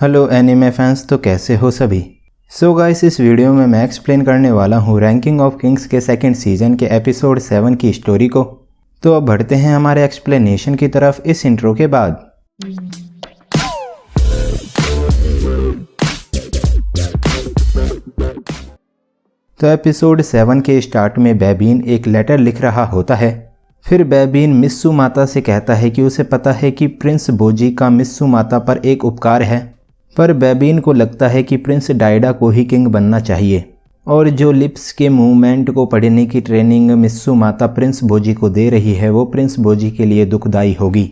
Hello anime fans, तो कैसे हो सभी। सो गाइस, इस वीडियो में मैं एक्सप्लेन करने वाला हूँ रैंकिंग ऑफ किंग्स के सेकंड सीजन के एपिसोड 7 की स्टोरी को। तो अब बढ़ते हैं हमारे एक्सप्लेनेशन की तरफ इस इंट्रो के बाद। तो एपिसोड 7 के स्टार्ट में बेबीन एक लेटर लिख रहा होता है। फिर बेबीन मित्सु माता से कहता है कि उसे पता है कि प्रिंस बोजी का मित्सु माता पर एक उपकार है, पर बेबीन को लगता है कि प्रिंस डायडा को ही किंग बनना चाहिए और जो लिप्स के मूवमेंट को पढ़ने की ट्रेनिंग मित्सु माता प्रिंस बोजी को दे रही है वो प्रिंस बोजी के लिए दुखदायी होगी।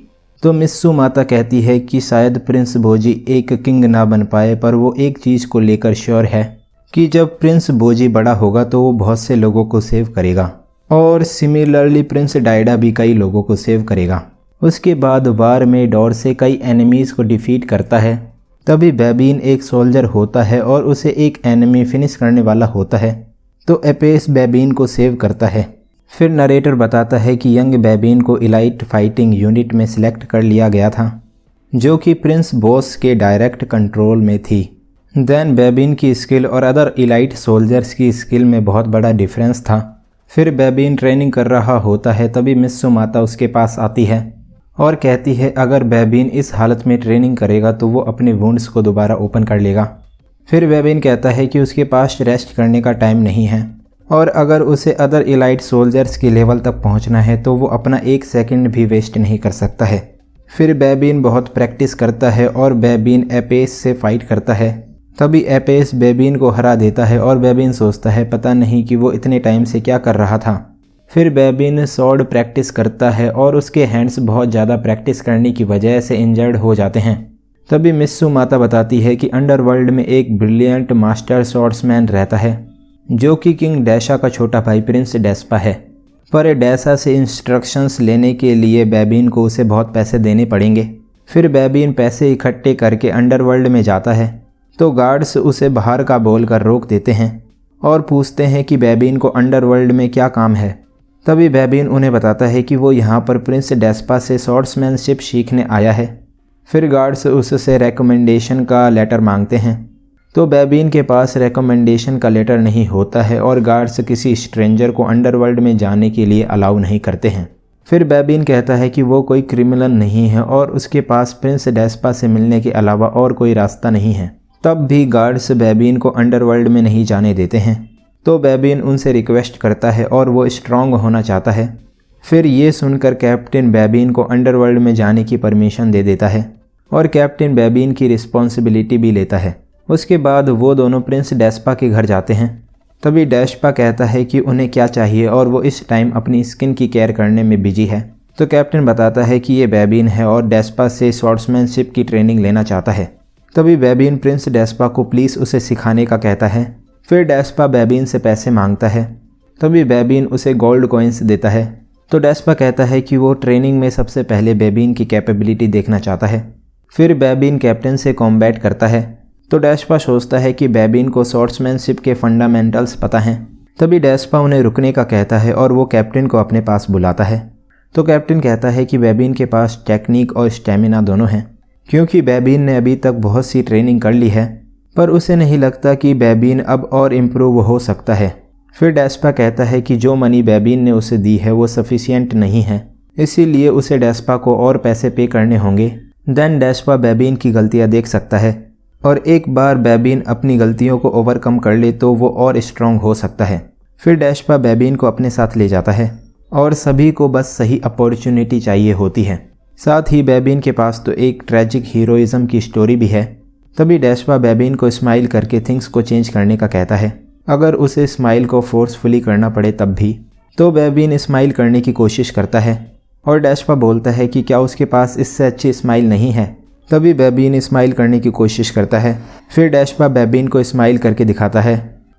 तो मित्सु माता कहती है कि शायद प्रिंस बोजी एक किंग ना बन पाए, पर वो एक चीज़ को लेकर श्योर है कि जब प्रिंस बोजी बड़ा होगा तो वो बहुत से लोगों को सेव करेगा और सिमिलरली प्रिंस डायडा भी कई लोगों को सेव करेगा। उसके बाद वार में डोर से कई एनिमीज़ को डिफीट करता है। तभी बेबीन एक सोल्जर होता है और उसे एक एनिमी फिनिश करने वाला होता है, तो एपेस बेबीन को सेव करता है। फिर नरेटर बताता है कि यंग बेबीन को इलाइट फाइटिंग यूनिट में सिलेक्ट कर लिया गया था, जो कि प्रिंस बॉस के डायरेक्ट कंट्रोल में थी। देन बेबीन की स्किल और अदर इलाइट सोल्जर्स की स्किल में बहुत बड़ा डिफरेंस था। फिर बेबीन ट्रेनिंग कर रहा होता है, तभी मित्सु माता उसके पास आती है और कहती है अगर बेबीन इस हालत में ट्रेनिंग करेगा तो वो अपने वुंड्स को दोबारा ओपन कर लेगा। फिर बेबीन कहता है कि उसके पास रेस्ट करने का टाइम नहीं है और अगर उसे अदर इलाइट सोल्जर्स के लेवल तक पहुंचना है तो वो अपना एक सेकंड भी वेस्ट नहीं कर सकता है। फिर बेबीन बहुत प्रैक्टिस करता है और बेबीन एपेस से फाइट करता है। तभी एपेस बेबीन को हरा देता है और बेबीन सोचता है पता नहीं कि वो इतने टाइम से क्या कर रहा था। फिर बेबीन स्वॉर्ड प्रैक्टिस करता है और उसके हैंड्स बहुत ज़्यादा प्रैक्टिस करने की वजह से इंजर्ड हो जाते हैं। तभी मित्सु माता बताती है कि अंडरवर्ल्ड में एक ब्रिलियंट मास्टर स्वॉर्ड्समैन रहता है, जो कि किंग डैशा का छोटा भाई प्रिंस डेस्पा है। पर डैशा से इंस्ट्रक्शंस लेने के लिए बेबीन को उसे बहुत पैसे देने पड़ेंगे। फिर बेबीन पैसे इकट्ठे करके अंडरवर्ल्ड में जाता है, तो गार्ड्स उसे बाहर का बोलकर रोक देते हैं और पूछते हैं कि बेबीन को अंडरवर्ल्ड में क्या काम है। तभी बेबीन उन्हें बताता है कि वो यहाँ पर प्रिंस डेस्पा से स्वॉर्ड्समैनशिप सीखने आया है। फिर गार्ड्स उससे रेकमेंडेशन का लेटर मांगते हैं, तो बेबीन के पास रेकमेंडेशन का लेटर नहीं होता है और गार्ड्स किसी स्ट्रेंजर को अंडरवर्ल्ड में जाने के लिए अलाउ नहीं करते हैं। फिर बेबीन कहता है कि वो कोई क्रिमिनल नहीं है और उसके पास प्रिंस डेस्पा से मिलने के अलावा और कोई रास्ता नहीं है। तब भी गार्ड्स बेबीन को अंडरवर्ल्ड में नहीं जाने देते हैं, तो बेबीन उनसे रिक्वेस्ट करता है और वो स्ट्रांग होना चाहता है। फिर ये सुनकर कैप्टन बेबीन को अंडरवर्ल्ड में जाने की परमिशन दे देता है और कैप्टन बेबीन की रिस्पॉन्सिबिलिटी भी लेता है। उसके बाद वो दोनों प्रिंस डेस्पा के घर जाते हैं। तभी डेस्पा कहता है कि उन्हें क्या चाहिए और वो इस टाइम अपनी स्किन की केयर करने में बिजी है। तो कैप्टन बताता है कि ये बेबीन है और डेस्पा से स्वॉर्ड्समैनशिप की ट्रेनिंग लेना चाहता है। तभी बेबीन प्रिंस डेस्पा को प्लीज़ उसे सिखाने का कहता है। फिर डेस्पा बेबीन से पैसे मांगता है। तभी बेबीन उसे गोल्ड कॉइन्स देता है। तो डेस्पा कहता है कि वो ट्रेनिंग में सबसे पहले बेबीन की कैपेबिलिटी देखना चाहता है। फिर बेबीन कैप्टन से कॉम्बैट करता है, तो डेस्पा सोचता है कि बेबीन को स्वॉर्ड्समैनशिप के फंडामेंटल्स पता हैं। तभी डेस्पा उन्हें रुकने का कहता है और वो कैप्टन को अपने पास बुलाता है। तो कैप्टन कहता है कि बेबीन के पास टेक्निक और स्टेमिना दोनों हैं, क्योंकि बेबीन ने अभी तक बहुत सी ट्रेनिंग कर ली है, पर उसे नहीं लगता कि बेबीन अब और इम्प्रूव हो सकता है। फिर डेस्पा कहता है कि जो मनी बेबीन ने उसे दी है वो सफिशिएंट नहीं है, इसीलिए उसे डेस्पा को और पैसे पे करने होंगे। देन डेस्पा बेबीन की गलतियां देख सकता है और एक बार बेबीन अपनी गलतियों को ओवरकम कर ले तो वो और स्ट्रांग हो सकता है। फिर डेस्पा बेबीन को अपने साथ ले जाता है और सभी को बस सही अपॉर्चुनिटी चाहिए होती है। साथ ही बेबीन के पास तो एक ट्रेजिक हीरोइज्म की स्टोरी भी है। तभी डेस्पा बेबीन को स्माइल करके थिंग्स को चेंज करने का कहता है, अगर उसे स्माइल को फोर्सफुली करना पड़े तब भी। तो बेबीन स्माइल करने की कोशिश करता है और डेस्पा बोलता है कि क्या उसके पास इससे अच्छी स्माइल नहीं है। तभी बेबीन स्माइल करने की कोशिश करता है। फिर डेस्पा बेबीन को स्माइल करके दिखाता है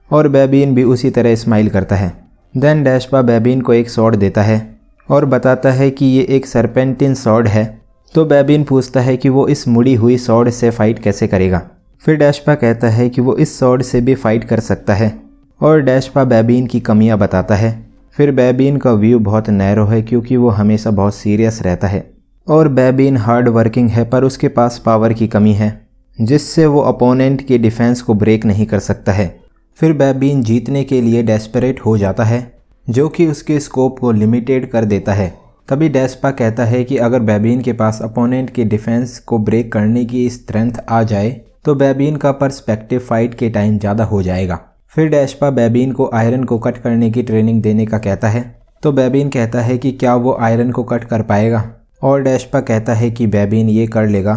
और बेबीन भी उसी तरह स्माइल करता है। देन डेस्पा बेबीन को एक स्वॉर्ड देता है और बताता है कि ये एक सरपेंटिन स्वॉर्ड है। तो बेबीन पूछता है कि वो इस मुड़ी हुई स्वॉर्ड से फाइट कैसे करेगा। फिर डेस्पा कहता है कि वो इस स्वॉर्ड से भी फाइट कर सकता है और डेस्पा बेबीन की कमियां बताता है। फिर बेबीन का व्यू बहुत नैरो है क्योंकि वो हमेशा बहुत सीरियस रहता है और बेबीन हार्ड वर्किंग है, पर उसके पास पावर की कमी है। जिससे वो अपोनेंट के डिफेंस को ब्रेक नहीं कर सकता है। फिर बेबीन जीतने के लिए डेस्परेट हो जाता है, जो कि उसके स्कोप को लिमिटेड कर देता है। तभी डेस्पा कहता है कि अगर बेबीन के पास अपोनेंट के डिफेंस को ब्रेक करने की स्ट्रेंथ आ जाए तो बेबीन का पर्सपेक्टिव फाइट के टाइम ज़्यादा हो जाएगा। फिर डेस्पा बेबीन को आयरन को कट करने की ट्रेनिंग देने का कहता है, तो बेबीन कहता है कि क्या वो आयरन को कट कर पाएगा, और डेस्पा कहता है कि बेबीन ये कर लेगा।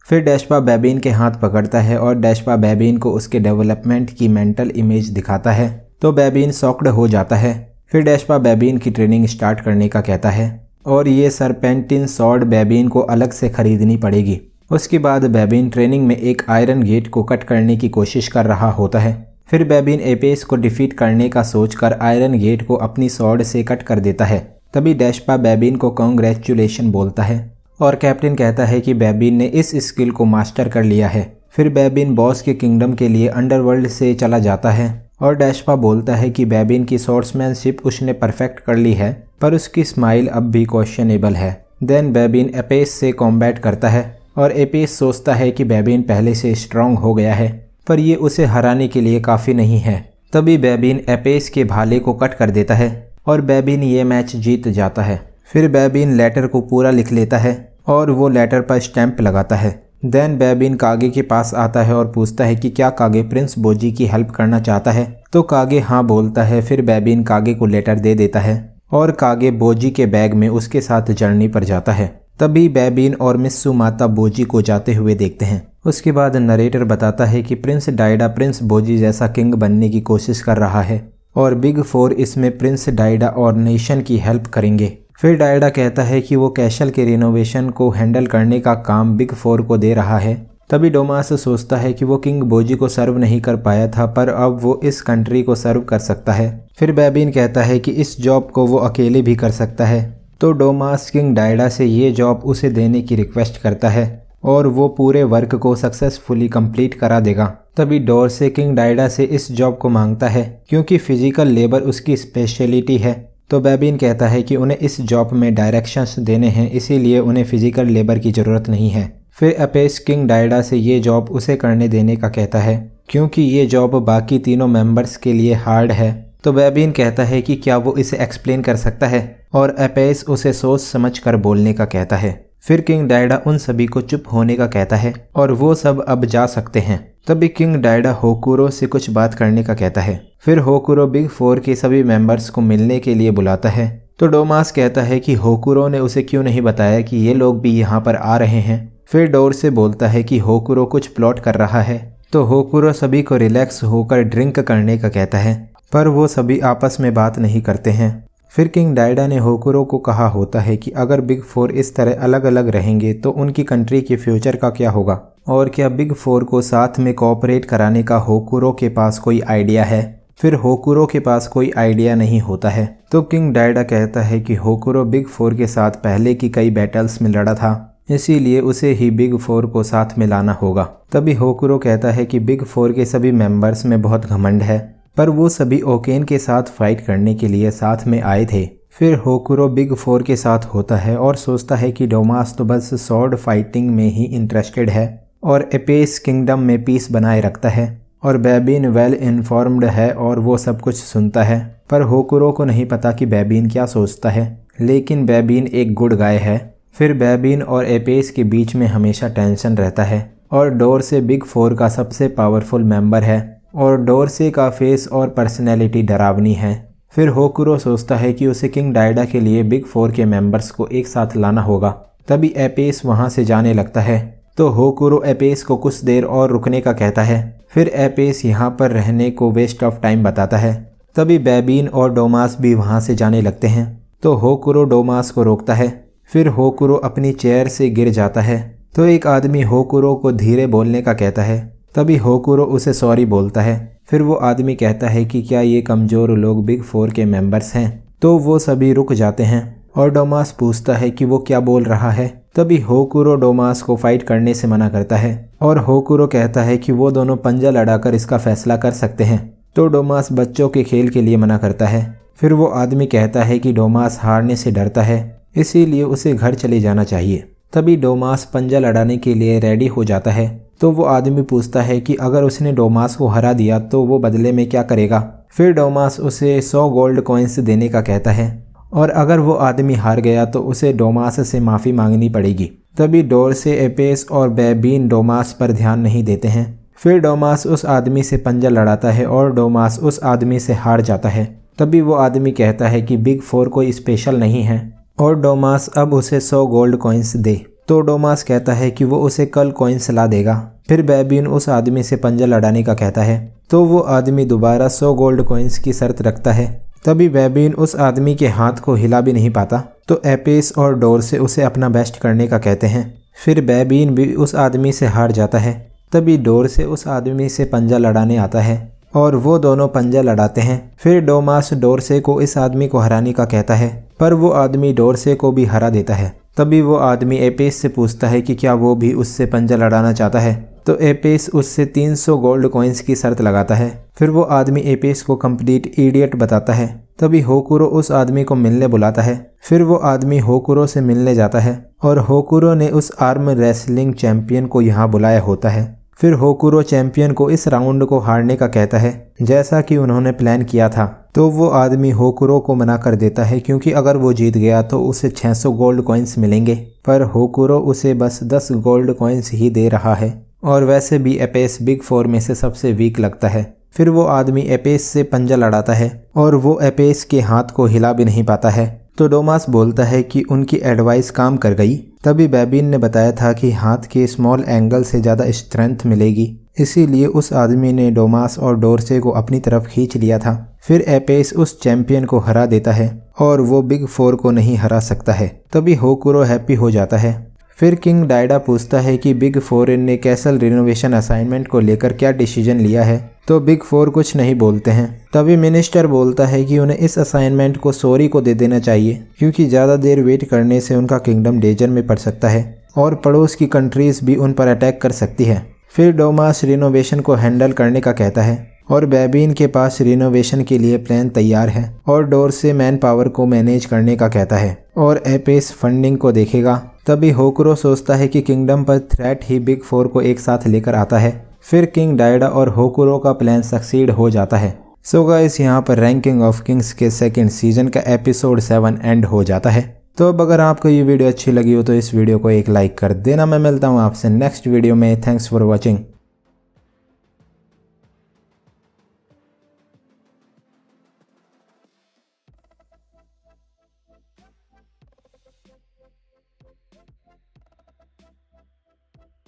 फिर डेस्पा बेबीन के हाथ पकड़ता है और डेस्पा बेबीन को उसके डेवलपमेंट की मेंटल इमेज दिखाता है, तो बेबीन शॉक्ड हो जाता है। फिर डेस्पा बेबीन की ट्रेनिंग स्टार्ट करने का कहता है और ये सरपेंटिन सॉर्ड बेबीन को अलग से खरीदनी पड़ेगी। उसके बाद बेबीन ट्रेनिंग में एक आयरन गेट को कट करने की कोशिश कर रहा होता है। फिर बेबीन एपेस को डिफीट करने का सोचकर आयरन गेट को अपनी सॉर्ड से कट कर देता है। तभी डेस्पा बेबीन को कांग्रेचुलेशन बोलता है और कैप्टन कहता है कि बेबीन ने इस स्किल को मास्टर कर लिया है। फिर बेबीन बॉस के किंगडम के लिए अंडरवर्ल्ड से चला जाता है और डेस्पा बोलता है कि बेबीन की स्वॉर्ड्समैनशिप उसने परफेक्ट कर ली है, पर उसकी स्माइल अब भी क्वेश्चनेबल है। देन बेबीन एपेस से कॉम्बैट करता है और एपेस सोचता है कि बेबीन पहले से स्ट्रांग हो गया है, पर ये उसे हराने के लिए काफ़ी नहीं है। तभी बेबीन एपेस के भाले को कट कर देता है और बेबीन ये मैच जीत जाता है। फिर बेबीन लेटर को पूरा लिख लेता है और वो लेटर पर स्टैंप लगाता है। देन बेबीन कागे के पास आता है और पूछता है कि क्या कागे प्रिंस बोजी की हेल्प करना चाहता है, तो कागे हाँ बोलता है। फिर बेबीन कागे को लेटर दे देता है और कागे बोजी के बैग में उसके साथ जर्नी पर जाता है। तभी बेबीन और मिस्सू माता बोजी को जाते हुए देखते हैं। उसके बाद नरेटर बताता है कि प्रिंस डाइडा प्रिंस बोजी जैसा किंग बनने की कोशिश कर रहा है और बिग फोर इसमें प्रिंस डाइडा और नेशन की हेल्प करेंगे। फिर डाइडा कहता है कि वो कैसल के रिनोवेशन को हैंडल करने का काम बिग फोर को दे रहा है। तभी डोमास सोचता है कि वो किंग बोजी को सर्व नहीं कर पाया था, पर अब वो इस कंट्री को सर्व कर सकता है। फिर बेबीन कहता है कि इस जॉब को वो अकेले भी कर सकता है, तो डोमास किंग डाइडा से ये जॉब उसे देने की रिक्वेस्ट करता है और वो पूरे वर्क को सक्सेसफुली कंप्लीट करा देगा। तभी डोर से किंग डाइडा से इस जॉब को मांगता है क्योंकि फिजिकल लेबर उसकी स्पेशलिटी है। तो बेबीन कहता है कि उन्हें इस जॉब में डायरेक्शंस देने हैं, इसीलिए उन्हें फिजिकल लेबर की ज़रूरत नहीं है। फिर एपेस किंग डाइडा से ये जॉब उसे करने देने का कहता है क्योंकि ये जॉब बाकी तीनों मेंबर्स के लिए हार्ड है। तो बेबीन कहता है कि क्या वो इसे एक्सप्लेन कर सकता है और एपेस उसे सोच समझ कर बोलने का कहता है। फिर किंग डाइडा उन सभी को चुप होने का कहता है और वो सब अब जा सकते हैं। तभी किंग डाइडा होकुरो से कुछ बात करने का कहता है। फिर होकुरो बिग फोर के सभी मेंबर्स को मिलने के लिए बुलाता है, तो डोमास कहता है कि होकुरो ने उसे क्यों नहीं बताया कि ये लोग भी यहाँ पर आ रहे हैं। फिर डोर से बोलता है कि होकुरो कुछ प्लॉट कर रहा है, तो होकुरो सभी को रिलैक्स होकर ड्रिंक करने का कहता है, पर वो सभी आपस में बात नहीं करते हैं। फिर किंग डाइडा ने होकुरो को कहा होता है कि अगर बिग फोर इस तरह अलग अलग रहेंगे तो उनकी कंट्री के फ्यूचर का क्या होगा, और क्या बिग फोर को साथ में कोऑपरेट कराने का होकुरो के पास कोई आइडिया है। फिर होकुरो के पास कोई आइडिया नहीं होता है, तो किंग डाइडा कहता है कि होकुरो बिग फोर के साथ पहले की कई बैटल्स में लड़ा था, इसीलिए उसे ही बिग फोर को साथ में लाना होगा। तभी होकुरो कहता है कि बिग फोर के सभी मेंबर्स में बहुत घमंड है, पर वो सभी ओकेन के साथ फाइट करने के लिए साथ में आए थे। फिर होकुरो बिग फोर के साथ होता है और सोचता है कि डोमास तो बस स्वॉर्ड फाइटिंग में ही इंटरेस्टेड है और एपेस किंगडम में पीस बनाए रखता है, और बेबीन वेल इन्फॉर्म्ड है और वो सब कुछ सुनता है। पर होकुरो को नहीं पता कि बेबीन क्या सोचता है, लेकिन बेबीन एक गुड गाय है। फिर बेबीन और एपेस के बीच में हमेशा टेंशन रहता है और डोर से बिग फोर का सबसे पावरफुल मेंबर है और डोरसे का फेस और पर्सनैलिटी डरावनी है। फिर होकुरो सोचता है कि उसे किंग डाइडा के लिए बिग फोर के मेंबर्स को एक साथ लाना होगा। तभी एपेस वहां से जाने लगता है, तो होकुरो एपेस को कुछ देर और रुकने का कहता है। फिर एपेस यहाँ पर रहने को वेस्ट ऑफ टाइम बताता है। तभी बेबीन और डोमास भी वहाँ से जाने लगते हैं, तो होकुरो डोमास को रोकता है। फिर होकुरो अपनी चेयर से गिर जाता है, तो एक आदमी होकुरो को धीरे बोलने का कहता है। तभी होकुरो उसे सॉरी बोलता है। फिर वो आदमी कहता है कि क्या ये कमज़ोर लोग बिग फोर के मेंबर्स हैं, तो वो सभी रुक जाते हैं और डोमास पूछता है कि वो क्या बोल रहा है। तभी होकुरो डोमास को फाइट करने से मना करता है और होकुरो कहता है कि वो दोनों पंजा लड़ाकर इसका फैसला कर सकते हैं, तो डोमास बच्चों के खेल के लिए मना करता है। फिर वो आदमी कहता है कि डोमास हारने से डरता है, इसीलिए उसे घर चले जाना चाहिए। तभी डोमास पंजा लड़ाने के लिए रेडी हो जाता है। तो वो आदमी पूछता है कि अगर उसने डोमास को हरा दिया तो वो बदले में क्या करेगा। फिर डोमास उसे 100 गोल्ड कॉइन्स देने का कहता है और अगर वो आदमी हार गया तो उसे डोमास से माफ़ी मांगनी पड़ेगी। तभी डोरसे, एपेस और बेबीन डोमास पर ध्यान नहीं देते हैं। फिर डोमास उस आदमी से पंजा लड़ाता है और डोमास उस आदमी से हार जाता है। तभी वो आदमी कहता है कि बिग फोर कोई स्पेशल नहीं है और डोमास अब उसे 100 गोल्ड कॉइन्स दे। तो डोमास कहता है कि वो उसे कल कॉइन्स ला देगा। फिर बेबीन उस आदमी से पंजा लड़ाने का कहता है तो वो आदमी दोबारा 100 गोल्ड कॉइन्स की शर्त रखता है। तभी बेबीन उस आदमी के हाथ को हिला भी नहीं पाता तो एपेस और डोरसे उसे अपना बेस्ट करने का कहते हैं। फिर बेबीन भी उस आदमी से हार जाता है। तभी डोरसे उस आदमी से पंजा लड़ाने आता है और वो दोनों पंजा लड़ाते हैं। फिर डोमास डोरसे को इस आदमी को हराने का कहता है पर वो आदमी डोरसे को भी हरा देता है। तभी वो आदमी एपेस से पूछता है कि क्या वो भी उससे पंजा लड़ाना चाहता है। तो एपेस उससे 300 गोल्ड कॉइन्स की शर्त लगाता है। फिर वो आदमी एपेस को कंप्लीट इडियट बताता है। तभी होकुरो उस आदमी को मिलने बुलाता है। फिर वो आदमी होकुरो से मिलने जाता है और होकुरो ने उस आर्म रेसलिंग चैंपियन को यहाँ बुलाया होता है। फिर होकुरो चैंपियन को इस राउंड को हारने का कहता है जैसा कि उन्होंने प्लान किया था। तो वो आदमी होकुरो को मना कर देता है क्योंकि अगर वो जीत गया तो उसे 600 गोल्ड कॉइन्स मिलेंगे। पर होकुरो उसे बस 10 गोल्ड कॉइन्स ही दे रहा है और वैसे भी एपेस बिग फोर में से सबसे वीक लगता है। फिर वो आदमी एपेस से पंजा लड़ाता है और वो एपेस के हाथ को हिला भी नहीं पाता है। तो डोमास बोलता है कि उनकी एडवाइस काम कर गई। तभी बेबीन ने बताया था कि हाथ के स्मॉल एंगल से ज़्यादा स्ट्रेंथ मिलेगी, इसीलिए उस आदमी ने डोमास और डोरसे को अपनी तरफ खींच लिया था। फिर एपेस उस चैंपियन को हरा देता है और वो बिग फोर को नहीं हरा सकता है। तभी होकुरो हैप्पी हो जाता है। फिर किंग डायडा पूछता है कि बिग फोर ने कैसल रिनोवेशन असाइनमेंट को लेकर क्या डिसीजन लिया है। तो बिग फोर कुछ नहीं बोलते हैं। तभी मिनिस्टर बोलता है कि उन्हें इस असाइनमेंट को सोरी को दे देना चाहिए क्योंकि ज़्यादा देर वेट करने से उनका किंगडम डेंजर में पड़ सकता है और पड़ोस की कंट्रीज भी उन पर अटैक कर सकती है। फिर डोमास रिनोवेशन को हैंडल करने का कहता है और बेबीन के पास रिनोवेशन के लिए प्लान तैयार है और डोरसे मैन पावर को मैनेज करने का कहता है और एपेस फंडिंग को देखेगा। तभी होकुरो सोचता है कि किंगडम पर थ्रेट ही बिग फोर को एक साथ लेकर आता है। फिर किंग डायडा और होकुरो का प्लान सक्सीड हो जाता है। सो गाइस, यहाँ पर रैंकिंग ऑफ किंग्स के सेकंड सीजन का एपिसोड 7 एंड हो जाता है। तो अब अगर आपको ये वीडियो अच्छी लगी हो तो इस वीडियो को एक लाइक कर देना। मैं मिलता हूँ आपसे नेक्स्ट वीडियो में। Thanks for watching.